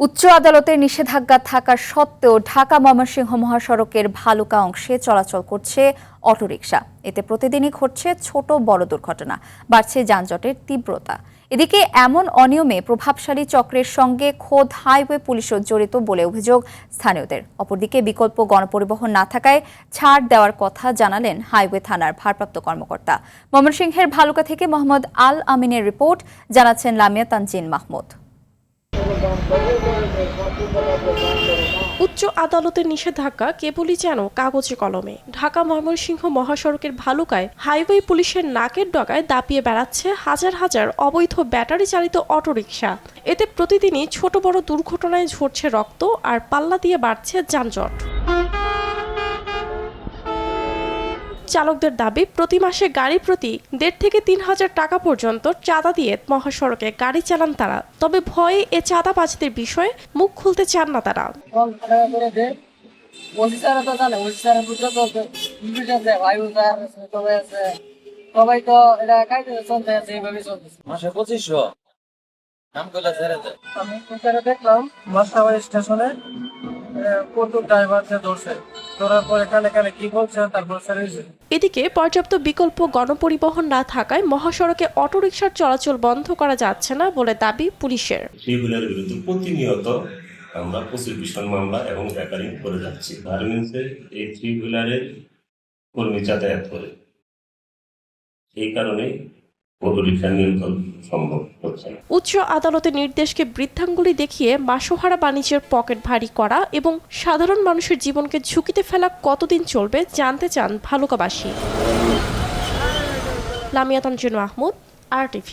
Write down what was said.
উচ্চ আদালতের নিষেধাজ্ঞা থাকা সত্ত্বেও ঢাকা ময়মনসিংহ মহাসড়কের ভালুকা অংশে চলাচল করছে অটোরিকশা। এতে প্রতিদিনই ঘটছে ছোট বড় দুর্ঘটনা, বাড়ছে যানজটের তীব্রতা। এদিকে এমন অনিয়মে প্রভাবশালী চক্রের সঙ্গে খোদ হাইওয়ে পুলিশও জড়িত বলে অভিযোগ স্থানীয়দের। অপরদিকে বিকল্প গণপরিবহন না থাকায় ছাড় দেওয়ার কথা জানালেন হাইওয়ে থানার ভারপ্রাপ্ত কর্মকর্তা। ময়মনসিংহের ভালুকা থেকে মোহাম্মদ আল আমিনের রিপোর্ট, জানাচ্ছেন লামিয়া তানজিন মাহমুদ। উচ্চ আদালতের নিষেধাজ্ঞা কেবলই যেন কাগজে কলমে। ঢাকা ময়মনসিংহ মহাসড়কের ভালুকায় হাইওয়ে পুলিশের নাকের ডগায় দাপিয়ে বেড়াচ্ছে হাজার হাজার অবৈধ ব্যাটারি চালিত অটোরিকশা। এতে প্রতিদিনই ছোট বড় দুর্ঘটনায় ঝরছে রক্ত আর পাল্লা দিয়ে বাড়ছে যানজট। চালকদের দাবি, প্রতি মাসে গাড়ি প্রতি ১.৫ থেকে ৩ হাজার টাকা পর্যন্ত চাঁদা দিয়ে মহাসড়কে গাড়ি চালান তারা। তবে ভয়ে এ চাঁদাবাজদের বিষয়ে মুখ খুলতে চান না তারা। সবাই তো এটা কাইতে চলতে আছে, এইভাবে চলতেছে। মাসে ২৫০০ আমি দেখলাম মাস্টারবাড়ি স্টেশনে কটুক ড্রাইভারকে ধরছে, ধরার পরে কানে কানে কি বলছে তারপর সার্ভিস। এদিকে পর্যাপ্ত বিকল্প গণপরিবহন না থাকায় মহাসড়কে অটোরিকশার চলাচল বন্ধ করা যাচ্ছে না বলে দাবি পুলিশের। সেগুলোর বিরুদ্ধে প্রতিনিয়ত আমরা প্রসিকিউশন মামলা এবং রেকারিং করে যাচ্ছি। গার্মেন্টসের এই 3 হুইলারের কর্মী যাতায়াত করে, এই কারণে অটোরিকশা নিয়ন্ত্রণ সম্ভব হচ্ছে না। উচ্চ আদালতের নির্দেশকে বৃদ্ধাঙ্গুলি দেখিয়ে মাসোহারা বাণিজ্যের পকেট ভারী করা এবং সাধারণ মানুষের জীবনকে ঝুঁকিতে ফেলা কতদিন চলবে জানতে চান ভালুকাবাসী। লামিয়া তানজিন মাহমুদ, RTV।